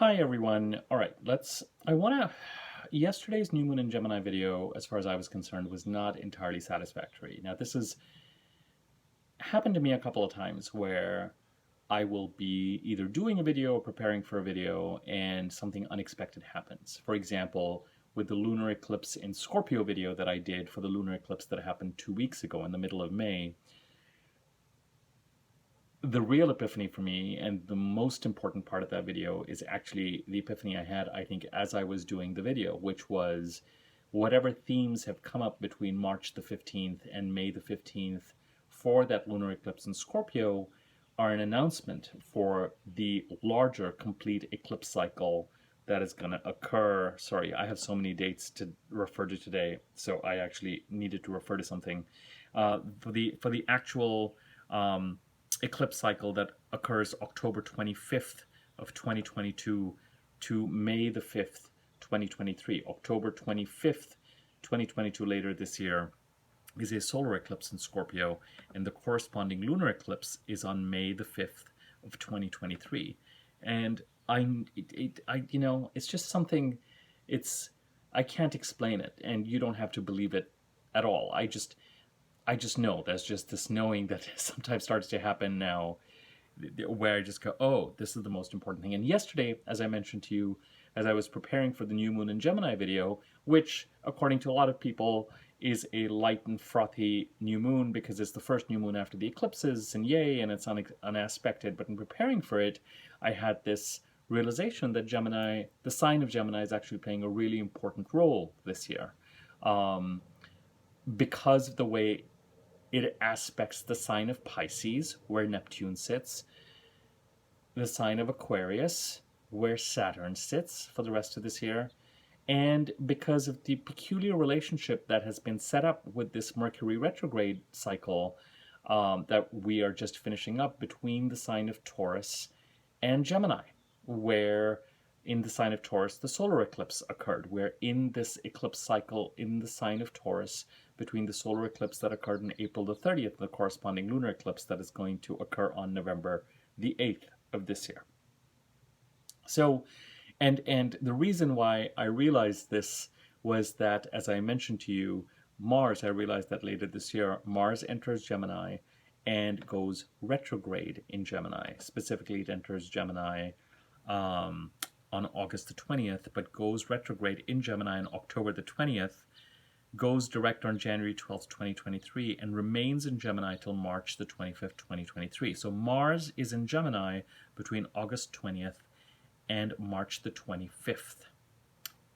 Hi everyone. All right, yesterday's new moon in Gemini video, as far as I was concerned, was not entirely satisfactory. Now, this has happened to me a couple of times where I will be either doing a video or preparing for a video and something unexpected happens. For example, with the lunar eclipse in Scorpio video that I did for the lunar eclipse that happened 2 weeks ago in the middle of May, the real epiphany for me, and the most important part of that video, is actually the epiphany I had, I think, as I was doing the video, which was whatever themes have come up between March the 15th and May the 15th for that lunar eclipse in Scorpio are an announcement for the larger complete eclipse cycle that is going to occur. Sorry, I have so many dates to refer to today, so I actually needed to refer to something. For the actual eclipse cycle that occurs October 25th of 2022 to May the 5th, 2023. October 25th, 2022, later this year, is a solar eclipse in Scorpio, and the corresponding lunar eclipse is on May the 5th of 2023. And it's just something, I can't explain it, and you don't have to believe it at all. I just know, there's just this knowing that sometimes starts to happen now, where I just go, oh, this is the most important thing. And yesterday, as I mentioned to you, as I was preparing for the new moon in Gemini video, which, according to a lot of people, is a light and frothy new moon because it's the first new moon after the eclipses, and yay, and it's unaspected. But in preparing for it, I had this realization that Gemini, the sign of Gemini, is actually playing a really important role this year. Because of the way it aspects the sign of Pisces, where Neptune sits, the sign of Aquarius, where Saturn sits for the rest of this year, and because of the peculiar relationship that has been set up with this Mercury retrograde cycle that we are just finishing up between the sign of Taurus and Gemini, where in the sign of Taurus the solar eclipse occurred, where in this eclipse cycle in the sign of Taurus, between the solar eclipse that occurred on April the 30th and the corresponding lunar eclipse that is going to occur on November the 8th of this year. So, and the reason why I realized this was that, as I mentioned to you, Mars, I realized that later this year, Mars enters Gemini and goes retrograde in Gemini. Specifically, it enters Gemini on August the 20th, but goes retrograde in Gemini on October the 20th, goes direct on January 12th, 2023, and remains in Gemini till March the 25th, 2023. So Mars is in Gemini between August 20th and March the 25th.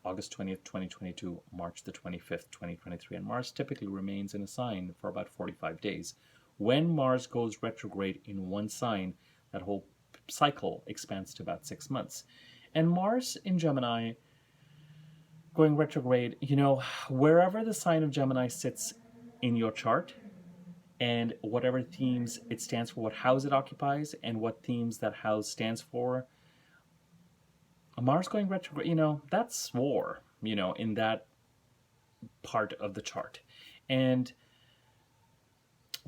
August 20th, 2022, March the 25th, 2023. And Mars typically remains in a sign for about 45 days. When Mars goes retrograde in one sign, that whole cycle expands to about 6 months. And Mars in Gemini going retrograde, wherever the sign of Gemini sits in your chart, and whatever themes it stands for, what house it occupies, and what themes that house stands for, Mars going retrograde, that's war, in that part of the chart. And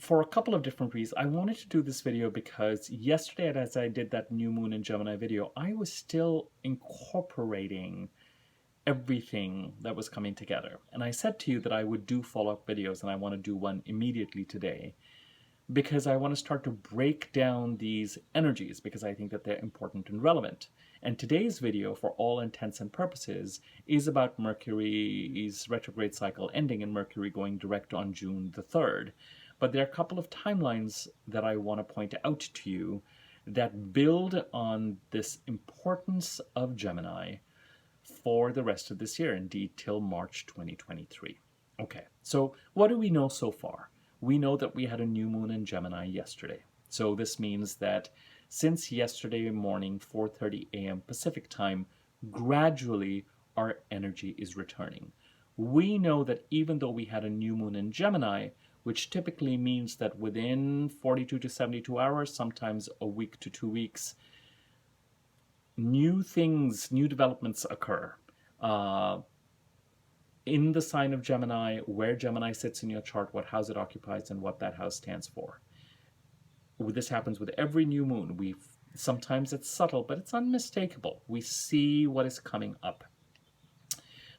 for a couple of different reasons, I wanted to do this video because yesterday, as I did that new moon in Gemini video, I was still incorporating everything that was coming together. And I said to you that I would do follow-up videos, and I want to do one immediately today because I want to start to break down these energies because I think that they're important and relevant. And today's video, for all intents and purposes, is about Mercury's retrograde cycle ending and Mercury going direct on June the 3rd. But there are a couple of timelines that I want to point out to you that build on this importance of Gemini for the rest of this year, indeed till March 2023. Okay, so what do we know so far? We know that we had a new moon in Gemini yesterday. So this means that since yesterday morning, 4:30 a.m. Pacific time, gradually our energy is returning. We know that even though we had a new moon in Gemini, which typically means that within 42 to 72 hours, sometimes a week to 2 weeks, new things, new developments occur in the sign of Gemini, where Gemini sits in your chart, what house it occupies, and what that house stands for. This happens with every new moon. Sometimes it's subtle, but it's unmistakable. We see what is coming up.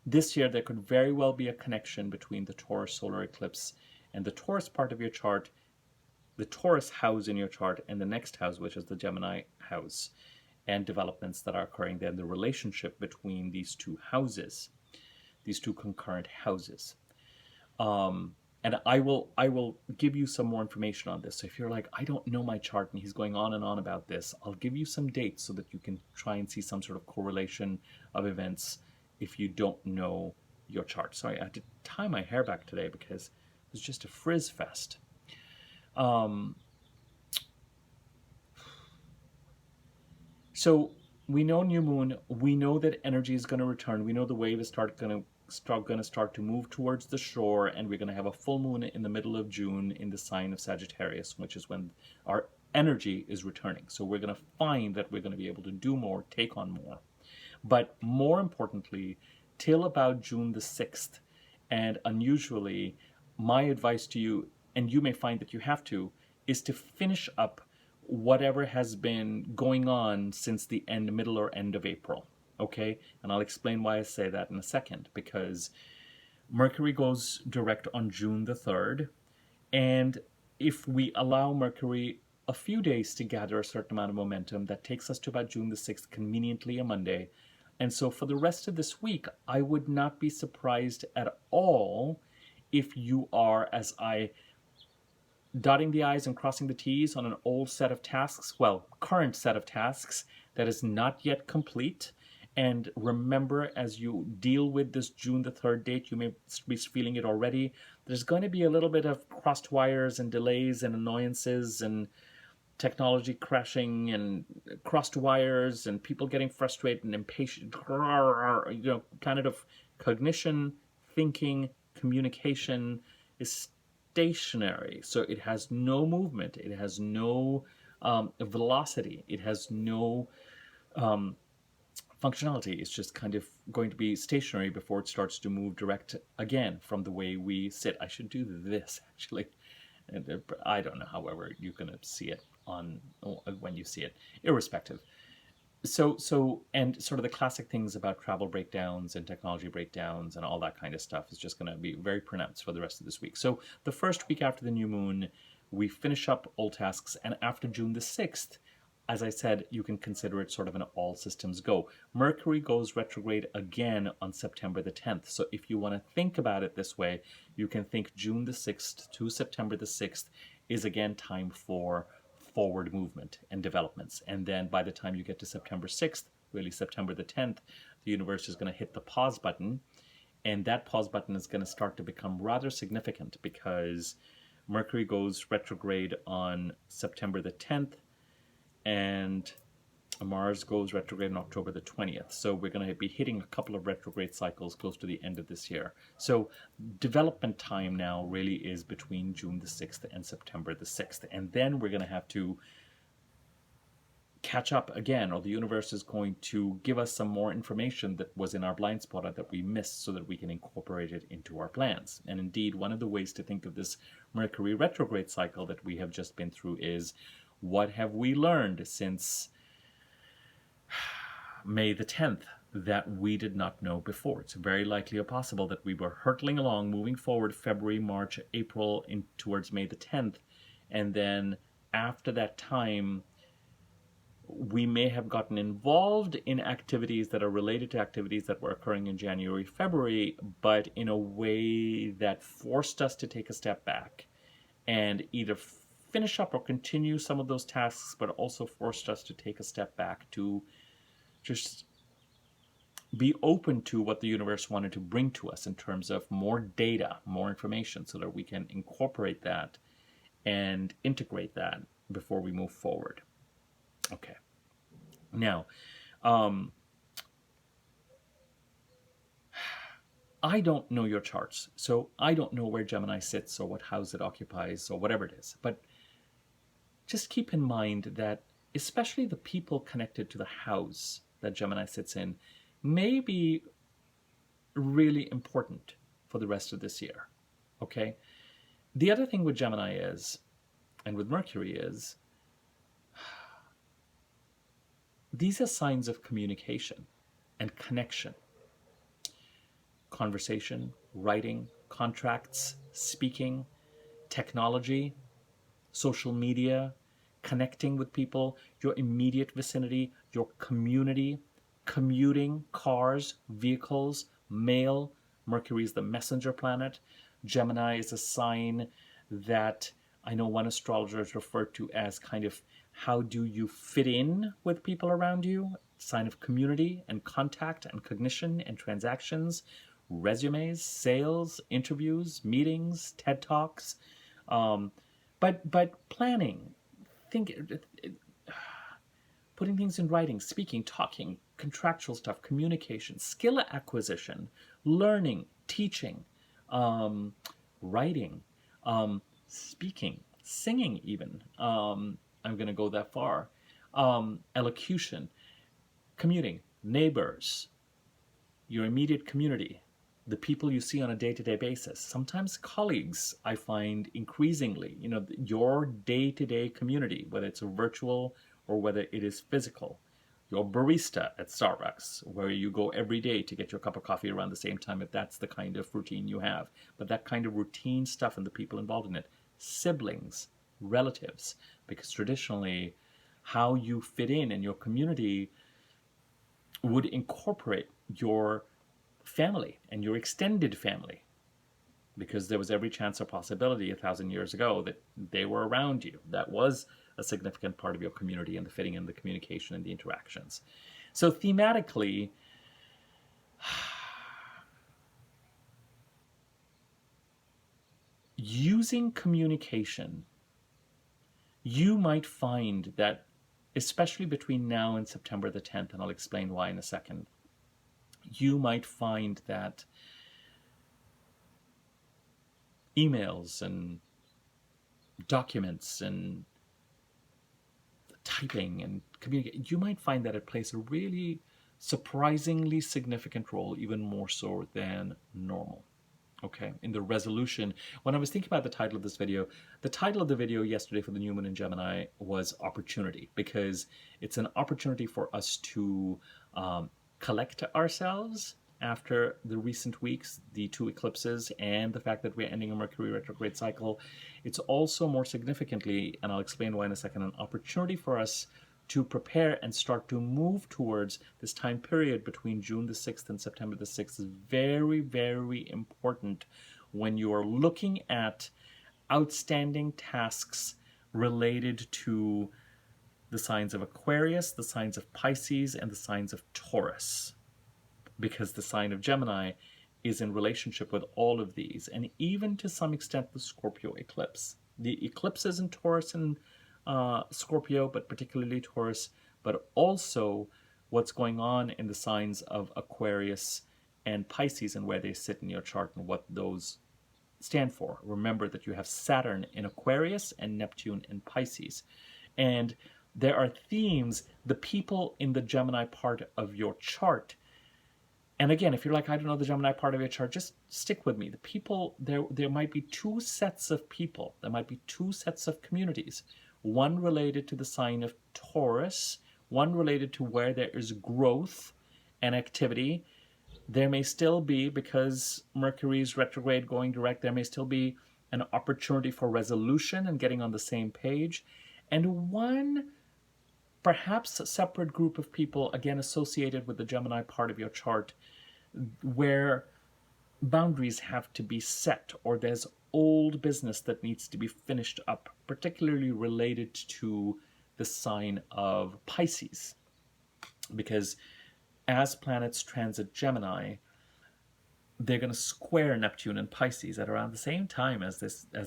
This year, there could very well be a connection between the Taurus solar eclipse and the Taurus part of your chart, the Taurus house in your chart, and the next house, which is the Gemini house, and developments that are occurring then, the relationship between these two houses, these two concurrent houses. And I will give you some more information on this. So if you're like, I don't know my chart and he's going on and on about this, I'll give you some dates so that you can try and see some sort of correlation of events if you don't know your chart. Sorry, I had to tie my hair back today because it was just a frizz fest. So we know new moon. We know that energy is going to return. We know the wave is going to start to move towards the shore, and we're going to have a full moon in the middle of June in the sign of Sagittarius, which is when our energy is returning. So we're going to find that we're going to be able to do more, take on more. But more importantly, till about June the 6th, and unusually, my advice to you, and you may find that you have to, is to finish up whatever has been going on since the middle or end of April. Okay? And I'll explain why I say that in a second, because Mercury goes direct on June the 3rd, and if we allow Mercury a few days to gather a certain amount of momentum, that takes us to about June the 6th, conveniently a Monday. And so for the rest of this week, I would not be surprised at all if you are, as I, dotting the I's and crossing the T's on an old set of tasks, well, current set of tasks that is not yet complete. And remember, as you deal with this June the 3rd date, you may be feeling it already. There's going to be a little bit of crossed wires and delays and annoyances and technology crashing and crossed wires and people getting frustrated and impatient. Planet of cognition, thinking, communication is stationary. So it has no movement. It has no velocity. It has no functionality. It's just kind of going to be stationary before it starts to move direct again from the way we sit. I should do this actually. And I don't know, however, you're going to see it on when you see it, irrespective. So, and sort of the classic things about travel breakdowns and technology breakdowns and all that kind of stuff is just going to be very pronounced for the rest of this week. So the first week after the new moon, we finish up old tasks, and after June the 6th, as I said, you can consider it sort of an all systems go. Mercury goes retrograde again on September the 10th. So if you want to think about it this way, you can think June the 6th to September the 6th is again time for forward movement and developments. And then by the time you get to September 6th, really September the 10th, the universe is going to hit the pause button. And that pause button is going to start to become rather significant because Mercury goes retrograde on September the 10th, and Mars goes retrograde on October the 20th. So we're going to be hitting a couple of retrograde cycles close to the end of this year. So development time now really is between June the 6th and September the 6th. And then we're going to have to catch up again, or the universe is going to give us some more information that was in our blind spot or that we missed so that we can incorporate it into our plans. And indeed, one of the ways to think of this Mercury retrograde cycle that we have just been through is, what have we learned since May the 10th that we did not know before? It's very likely or possible that we were hurtling along, moving forward February, March, April, towards May the 10th. And then after that time, we may have gotten involved in activities that are related to activities that were occurring in January, February, but in a way that forced us to take a step back and either finish up or continue some of those tasks, but also forced us to take a step back to just be open to what the universe wanted to bring to us in terms of more data, more information, so that we can incorporate that and integrate that before we move forward. Okay. Now, I don't know your charts, so I don't know where Gemini sits or what house it occupies or whatever it is, but just keep in mind that especially the people connected to the house that Gemini sits in may be really important for the rest of this year, okay? The other thing with Gemini is, and with Mercury is, these are signs of communication and connection. Conversation, writing, contracts, speaking, technology, social media, connecting with people, your immediate vicinity, your community, commuting, cars, vehicles, mail. Mercury is the messenger planet. Gemini is a sign that I know one astrologer has referred to as kind of how do you fit in with people around you? Sign of community and contact and cognition and transactions, resumes, sales, interviews, meetings, TED Talks. Um, but planning, think, putting things in writing, speaking, talking, contractual stuff, communication, skill acquisition, learning, teaching, um, writing, speaking, singing, even. I'm going to go that far. Elocution, commuting, neighbors, your immediate community, the people you see on a day-to-day basis, sometimes colleagues. I find increasingly, your day-to-day community, whether it's virtual or whether it is physical, your barista at Starbucks, where you go every day to get your cup of coffee around the same time, if that's the kind of routine you have. But that kind of routine stuff and the people involved in it, siblings, relatives, because traditionally how you fit in your community would incorporate your family and your extended family, because there was every chance or possibility 1,000 years ago that they were around you. That was a significant part of your community and the fitting in, the communication and the interactions. So thematically, using communication, you might find that, especially between now and September the 10th, and I'll explain why in a second, you might find that emails and documents and typing and communicating, you might find that it plays a really surprisingly significant role, even more so than normal. Okay, in the resolution. When I was thinking about the title of this video, the title of the video yesterday for the new moon in Gemini was Opportunity, because it's an opportunity for us to collect ourselves after the recent weeks, the two eclipses, and the fact that we're ending a Mercury retrograde cycle. It's also, more significantly, and I'll explain why in a second, an opportunity for us to prepare and start to move towards this time period between June the 6th and September the 6th. Is very, very important when you are looking at outstanding tasks related to the signs of Aquarius, the signs of Pisces, and the signs of Taurus, because the sign of Gemini is in relationship with all of these, and even to some extent the Scorpio eclipse. The eclipses in Taurus and Scorpio, but particularly Taurus, but also what's going on in the signs of Aquarius and Pisces and where they sit in your chart and what those stand for. Remember that you have Saturn in Aquarius and Neptune in Pisces. And there are themes, the people in the Gemini part of your chart. And again, if you're like, I don't know the Gemini part of your chart, just stick with me. The people, there might be two sets of people. There might be two sets of communities. One related to the sign of Taurus, one related to where there is growth and activity. There may still be, because Mercury's retrograde going direct, there may still be an opportunity for resolution and getting on the same page. And one perhaps a separate group of people, again associated with the Gemini part of your chart, where boundaries have to be set, or there's old business that needs to be finished up, particularly related to the sign of Pisces. Because as planets transit Gemini, they're going to square Neptune and Pisces at around the same time as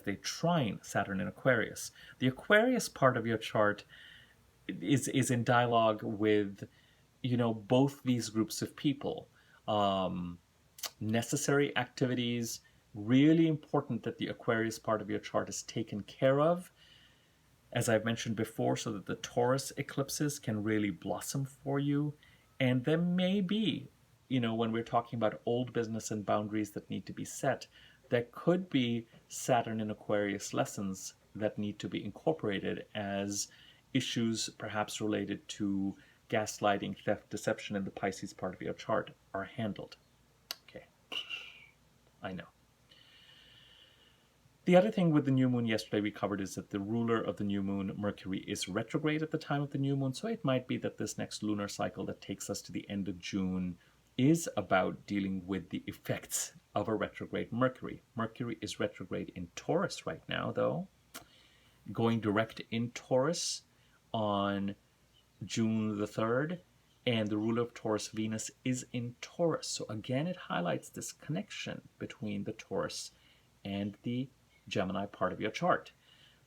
they trine Saturn in Aquarius. The Aquarius part of your chart is in dialogue with, both these groups of people. Necessary activities, really important that the Aquarius part of your chart is taken care of, as I've mentioned before, so that the Taurus eclipses can really blossom for you. And there may be, when we're talking about old business and boundaries that need to be set, there could be Saturn in Aquarius lessons that need to be incorporated as issues perhaps related to gaslighting, theft, deception in the Pisces part of your chart are handled. Okay, I know. The other thing with the new moon yesterday we covered is that the ruler of the new moon, Mercury, is retrograde at the time of the new moon. So it might be that this next lunar cycle that takes us to the end of June is about dealing with the effects of a retrograde Mercury. Mercury is retrograde in Taurus right now, though, going direct in Taurus on June the 3rd, and the ruler of Taurus, Venus, is in Taurus. So again, it highlights this connection between the Taurus and the Gemini part of your chart.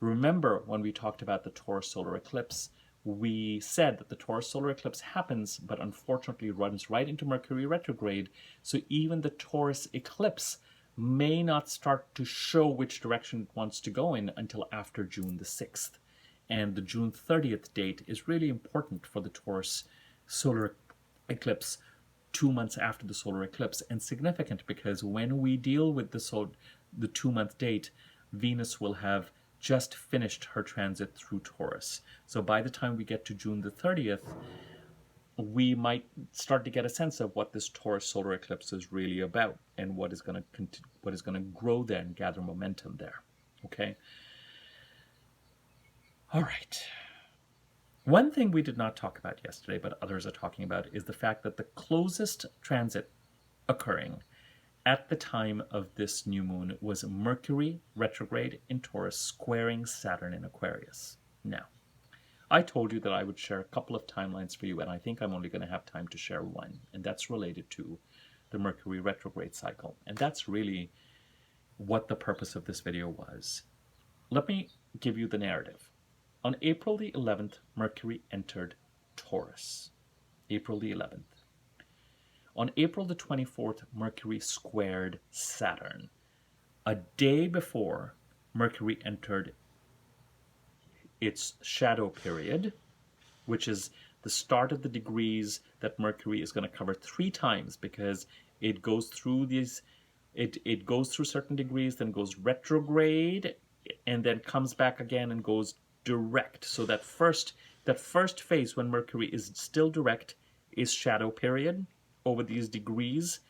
Remember when we talked about the Taurus solar eclipse, we said that the Taurus solar eclipse happens, but unfortunately runs right into Mercury retrograde. So even the Taurus eclipse may not start to show which direction it wants to go in until after June the 6th. And the June 30th date is really important for the Taurus solar eclipse 2 months after the solar eclipse, and significant because when we deal with the 2-month date, Venus will have just finished her transit through Taurus. So by the time we get to June the 30th, we might start to get a sense of what this Taurus solar eclipse is really about and what is going to grow there and gather momentum there. Okay. All right. One thing we did not talk about yesterday, but others are talking about, is the fact that the closest transit occurring at the time of this new moon was Mercury retrograde in Taurus squaring Saturn in Aquarius. Now, I told you that I would share a couple of timelines for you, and I think I'm only going to have time to share one, and that's related to the Mercury retrograde cycle. And that's really what the purpose of this video was. Let me give you the narrative. On April the 11th, Mercury entered Taurus. April the 11th. On April the 24th, Mercury squared Saturn. A day before, Mercury entered its shadow period, which is the start of the degrees that Mercury is going to cover 3 times, because it goes through these, it goes through certain degrees, then goes retrograde, and then comes back again and goes direct. So that first phase when Mercury is still direct is shadow period over these degrees.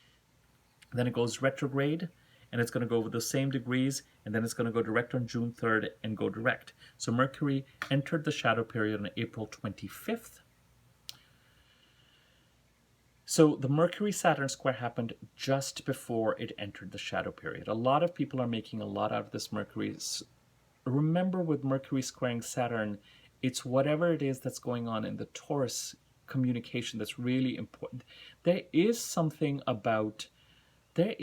Then it goes retrograde, and it's going to go over the same degrees, and then it's going to go direct on June 3rd and go direct. So Mercury entered the shadow period on April 25th. So the Mercury-Saturn square happened just before it entered the shadow period. A lot of people are making a lot out of this Mercury. Remember, with Mercury squaring Saturn, it's whatever it is that's going on in the Taurus communication that's really important. There is something about, the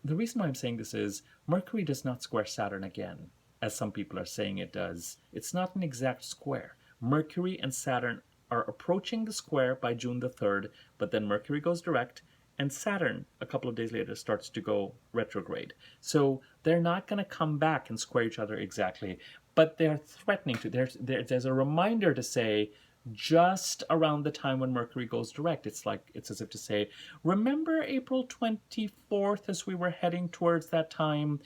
reason why I'm saying this is Mercury does not square Saturn again, as some people are saying it does. It's not an exact square. Mercury and Saturn are approaching the square by June the 3rd, but then Mercury goes direct, and Saturn, a couple of days later, starts to go retrograde. So they're not going to come back and square each other exactly, but they're threatening to. There's a reminder to say, just around the time when Mercury goes direct, it's as if to say, remember April 24th, as we were heading towards that time,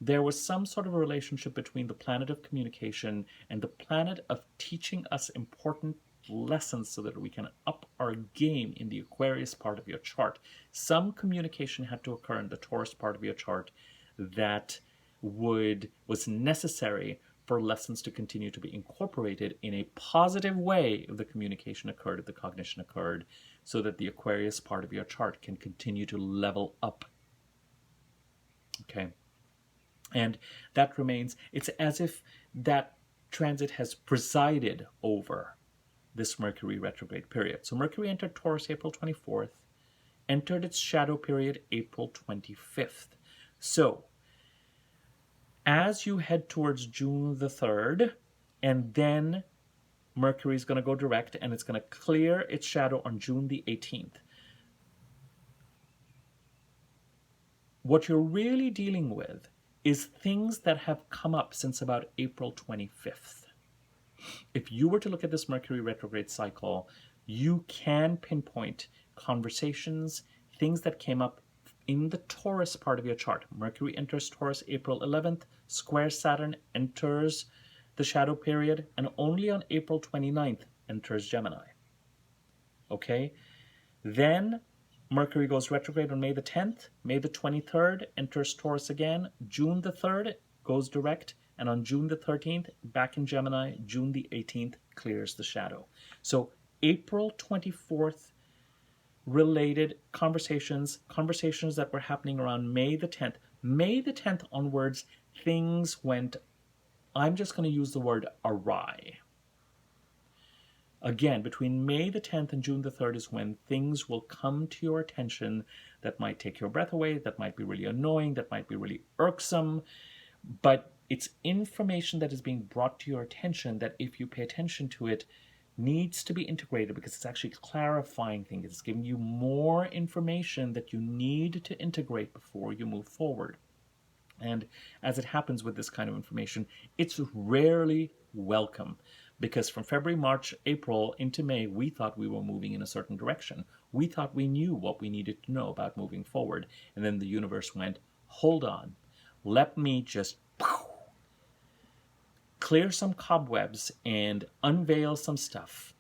there was some sort of a relationship between the planet of communication and the planet of teaching us important lessons so that we can up our game in the Aquarius part of your chart. Some communication had to occur in the Taurus part of your chart that was necessary for lessons to continue to be incorporated in a positive way if the communication occurred, if the cognition occurred, so that the Aquarius part of your chart can continue to level up. Okay. And that remains, it's as if that transit has presided over this Mercury retrograde period. So Mercury entered Taurus April 24th, entered its shadow period April 25th. So as you head towards June the 3rd, and then Mercury is going to go direct, and it's going to clear its shadow on June the 18th. What you're really dealing with is things that have come up since about April 25th. If you were to look at this Mercury retrograde cycle, you can pinpoint conversations, things that came up in the Taurus part of your chart. Mercury enters Taurus April 11th, squares Saturn, enters the shadow period, and only on April 29th enters Gemini. okay? Then Mercury goes retrograde on May the 10th. May the 23rd enters Taurus again. June the 3rd goes direct. And on June the 13th, back in Gemini. June the 18th clears the shadow. So April 24th related conversations that were happening around May the 10th. May the 10th onwards, things went, I'm just going to use the word awry. Again, between May the 10th and June the 3rd is when things will come to your attention that might take your breath away, that might be really annoying, that might be really irksome, but it's information that is being brought to your attention that if you pay attention to it, needs to be integrated because it's actually clarifying things. It's giving you more information that you need to integrate before you move forward. And as it happens with this kind of information, it's rarely welcome because from February, March, April into May, we thought we were moving in a certain direction. We thought we knew what we needed to know about moving forward. And then the universe went, hold on, let me just clear some cobwebs and unveil some stuff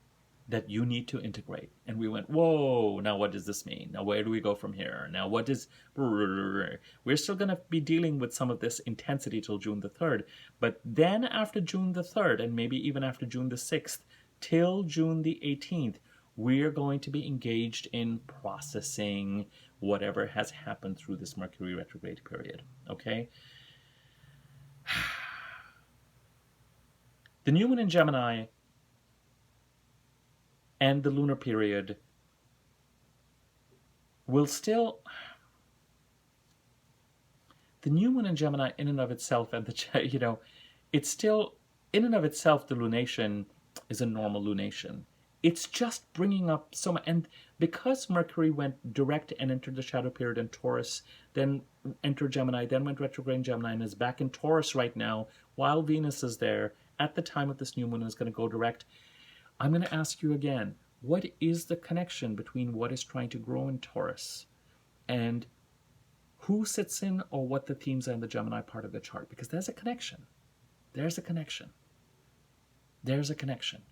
that you need to integrate. And we went, whoa, now what does this mean? Now where do we go from here? Now what is... We're still going to be dealing with some of this intensity till June the 3rd. But then after June the 3rd, and maybe even after June the 6th, till June the 18th, we're going to be engaged in processing whatever has happened through this Mercury retrograde period. Okay? The new moon in Gemini and the lunar period will still... The new moon in Gemini in and of itself, and it's still, in and of itself, the lunation is a normal lunation. It's just bringing up so much. And because Mercury went direct and entered the shadow period in Taurus, then entered Gemini, then went retrograde in Gemini, and is back in Taurus right now, while Venus is there, at the time of this new moon is going to go direct. I'm going to ask you again, what is the connection between what is trying to grow in Taurus and who sits in or what the themes are in the Gemini part of the chart? Because there's a connection. There's a connection. There's a connection.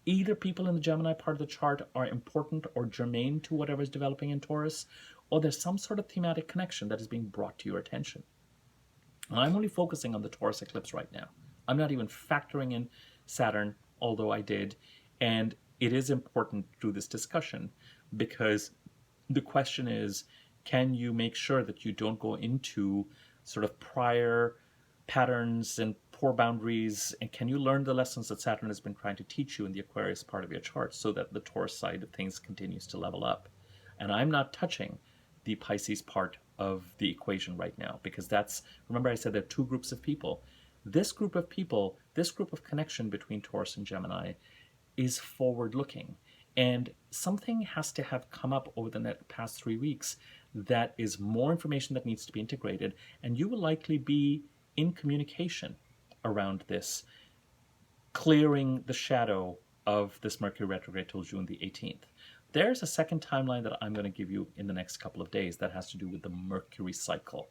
Either people in the Gemini part of the chart are important or germane to whatever is developing in Taurus, or there's some sort of thematic connection that is being brought to your attention. And I'm only focusing on the Taurus eclipse right now. I'm not even factoring in Saturn, although I did. And it is important through this discussion because the question is, can you make sure that you don't go into sort of prior patterns and poor boundaries, and can you learn the lessons that Saturn has been trying to teach you in the Aquarius part of your chart so that the Taurus side of things continues to level up? And I'm not touching the Pisces part of the equation right now because that's, remember I said there are two groups of people. This group of people, this group of connection between Taurus and Gemini is forward-looking. And something has to have come up over the past 3 weeks that is more information that needs to be integrated. And you will likely be in communication around this, clearing the shadow of this Mercury retrograde till June the 18th. There's a second timeline that I'm going to give you in the next couple of days that has to do with the Mercury cycle.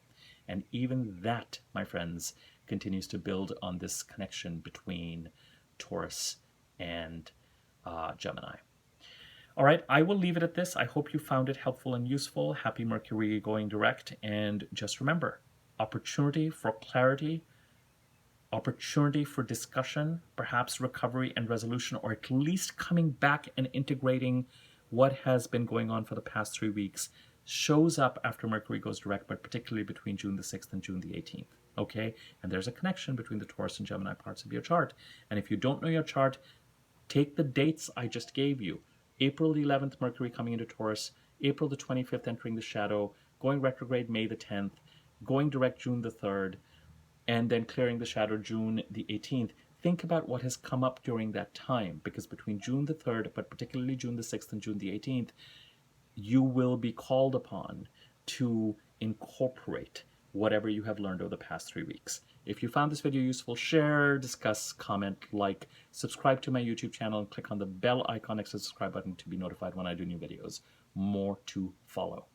And even that, my friends, continues to build on this connection between Taurus and Gemini. All right, I will leave it at this. I hope you found it helpful and useful. Happy Mercury going direct. And just remember, opportunity for clarity, opportunity for discussion, perhaps recovery and resolution, or at least coming back and integrating what has been going on for the past 3 weeks shows up after Mercury goes direct, but particularly between June the 6th and June the 18th. Okay? And there's a connection between the Taurus and Gemini parts of your chart. And if you don't know your chart, take the dates I just gave you. April the 11th, Mercury coming into Taurus. April the 25th, entering the shadow. Going retrograde May the 10th. Going direct June the 3rd. And then clearing the shadow June the 18th. Think about what has come up during that time. Because between June the 3rd, but particularly June the 6th and June the 18th, you will be called upon to incorporate whatever you have learned over the past 3 weeks. If you found this video useful, share, discuss, comment, like, subscribe to my YouTube channel, and click on the bell icon next to the subscribe button to be notified when I do new videos. More to follow.